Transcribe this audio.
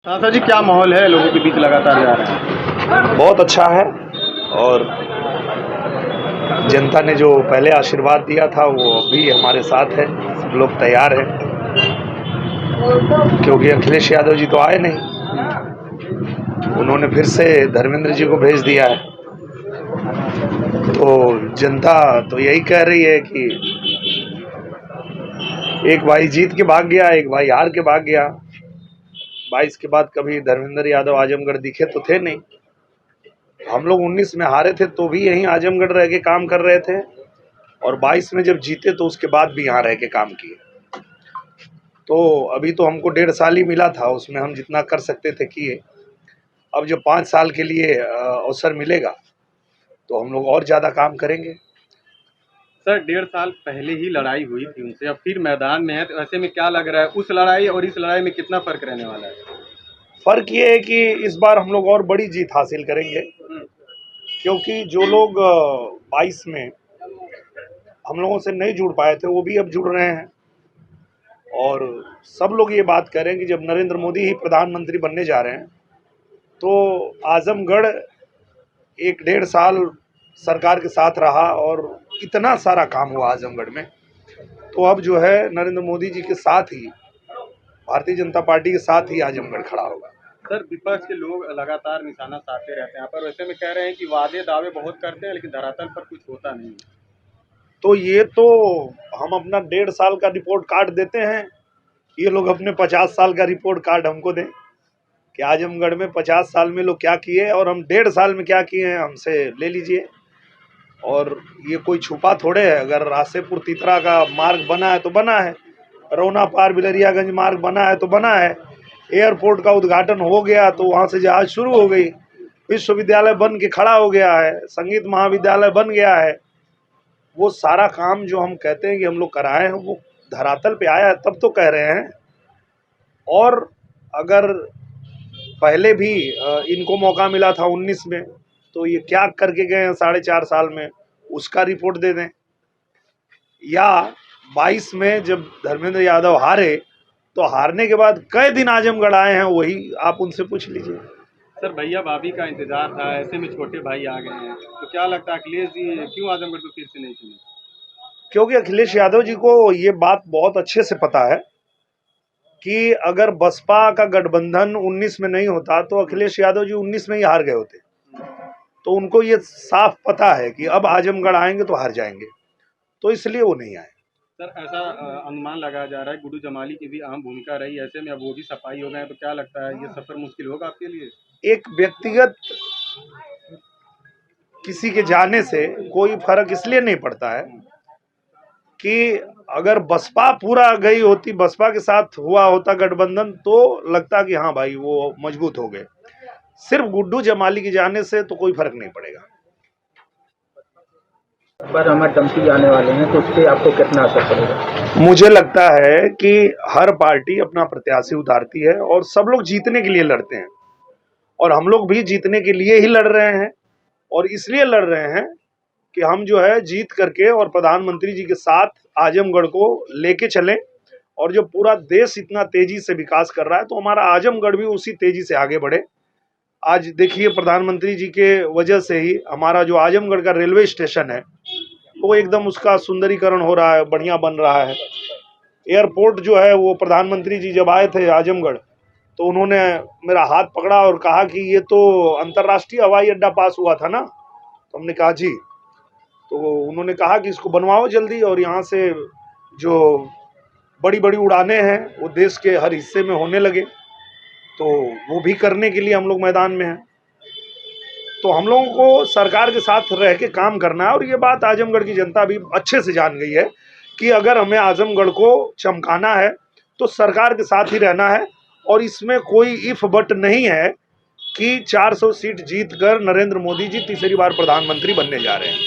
सांसद जी, क्या माहौल है लोगों के बीच लगातार जा रहे हैं? बहुत अच्छा है। और जनता ने जो पहले आशीर्वाद दिया था वो अभी हमारे साथ है। सब लोग तैयार हैं, क्योंकि अखिलेश यादव जी तो आए नहीं, उन्होंने फिर से धर्मेंद्र जी को भेज दिया है। तो जनता तो यही कह रही है कि एक भाई जीत के भाग गया, एक भाई हार के भाग गया। 22 के बाद कभी धर्मेंद्र यादव आजमगढ़ दिखे तो थे नहीं। हम लोग 19 में हारे थे तो भी यहीं आजमगढ़ रह के काम कर रहे थे, और 22 में जब जीते तो उसके बाद भी यहाँ रह के काम किए। तो अभी तो हमको 1.5 साल ही मिला था, उसमें हम जितना कर सकते थे किए। अब जब 5 साल के लिए अवसर मिलेगा तो हम लोग और ज़्यादा काम करेंगे। सर, 1.5 साल पहले ही लड़ाई हुई थी उनसे, अब फिर मैदान में है, तो ऐसे में क्या लग रहा है, उस लड़ाई और इस लड़ाई में कितना फर्क रहने वाला है? फर्क ये है कि इस बार हम लोग और बड़ी जीत हासिल करेंगे, क्योंकि जो लोग 22 में हम लोगों से नहीं जुड़ पाए थे वो भी अब जुड़ रहे हैं। और सब लोग ये बात कह रहे हैं कि जब नरेंद्र मोदी ही प्रधानमंत्री बनने जा रहे हैं तो आजमगढ़ 1.5 साल सरकार के साथ रहा और इतना सारा काम हुआ आजमगढ़ में, तो अब जो है नरेंद्र मोदी जी के साथ ही, भारतीय जनता पार्टी के साथ ही आजमगढ़ खड़ा होगा। सर, विपक्ष के लोग लगातार निशाना साधते रहते हैं, पर वैसे में कह रहे हैं कि वादे दावे बहुत करते हैं लेकिन धरातल पर कुछ होता नहीं। तो ये तो हम अपना 1.5 साल का रिपोर्ट कार्ड देते हैं, ये लोग अपने 50 साल का रिपोर्ट कार्ड हमको दें कि आजमगढ़ में 50 साल में लोग क्या किए और हम 1.5 साल में क्या किए हैं, हमसे ले लीजिए। और ये कोई छुपा थोड़े है। अगर रासेपुर तितरा का मार्ग बना है तो बना है, रौना पार बिलरियागंज मार्ग बना है तो बना है, एयरपोर्ट का उद्घाटन हो गया तो वहाँ से जहाज शुरू हो गई, विश्वविद्यालय बन के खड़ा हो गया है, संगीत महाविद्यालय बन गया है। वो सारा काम जो हम कहते हैं कि हम लोग कराए हैं वो धरातल पे आया है, तब तो कह रहे हैं। और अगर पहले भी इनको मौका मिला था 19 में, तो ये क्या करके गए हैं 4.5 साल में, उसका रिपोर्ट दे दें। या 22 में जब धर्मेंद्र यादव हारे तो हारने के बाद कई दिन आजमगढ़ आए हैं, वही आप उनसे पूछ लीजिए। सर, भैया भाभी का इंतजार था, ऐसे में छोटे भाई आ गए हैं, तो क्या लगता है अखिलेश जी क्यों आजमगढ़ को फिर से नहीं चुने? क्योंकि अखिलेश यादव जी को ये बात बहुत अच्छे से पता है कि अगर बसपा का गठबंधन 19 में नहीं होता तो अखिलेश यादव जी 19 में ही हार गए होते। तो उनको ये साफ पता है कि अब आजमगढ़ आएंगे तो हार जाएंगे, तो इसलिए वो नहीं आए। सर, ऐसा अनुमान लगाया जा रहा है गुड्डू जमाली की भी अहम भूमिका रही, ऐसे में अब वो भी सफाई हो गए हैं, तो क्या लगता है ये सफर मुश्किल होगा आपके लिए? एक व्यक्तिगत किसी के जाने से कोई फर्क इसलिए नहीं पड़ता है कि अगर बसपा पूरा गई होती, बसपा के साथ हुआ होता गठबंधन, तो लगता कि हाँ भाई वो मजबूत हो गए। सिर्फ गुड्डू जमाली के जाने से तो कोई फर्क नहीं पड़ेगा। पर हमारे डम्पी जाने वाले हैं तो उससे आपको कितना असर पड़ेगा? मुझे लगता है कि हर पार्टी अपना प्रत्याशी उतारती है और सब लोग जीतने के लिए लड़ते हैं, और हम लोग भी जीतने के लिए ही लड़ रहे हैं। और इसलिए लड़ रहे हैं कि हम जो है जीत करके और प्रधानमंत्री जी के साथ आजमगढ़ को लेके चलें। और जो पूरा देश इतना तेजी से विकास कर रहा है तो हमारा आजमगढ़ भी उसी तेजी से आगे बढ़े। आज देखिए, प्रधानमंत्री जी के वजह से ही हमारा जो आजमगढ़ का रेलवे स्टेशन है वो एकदम उसका सुंदरीकरण हो रहा है, बढ़िया बन रहा है। एयरपोर्ट जो है वो प्रधानमंत्री जी जब आए थे आजमगढ़ तो उन्होंने मेरा हाथ पकड़ा और कहा कि ये तो अंतर्राष्ट्रीय हवाई अड्डा पास हुआ था ना। तो हमने कहा जी। तो उन्होंने कहा कि इसको बनवाओ जल्दी, और यहाँ से जो बड़ी बड़ी उड़ानें हैं वो देश के हर हिस्से में होने लगे। तो वो भी करने के लिए हम लोग मैदान में हैं। तो हम लोगों को सरकार के साथ रह के काम करना है, और ये बात आजमगढ़ की जनता भी अच्छे से जान गई है कि अगर हमें आजमगढ़ को चमकाना है तो सरकार के साथ ही रहना है। और इसमें कोई इफ बट नहीं है कि 400 सीट जीतकर नरेंद्र मोदी जी तीसरी बार प्रधानमंत्री बनने जा रहे हैं।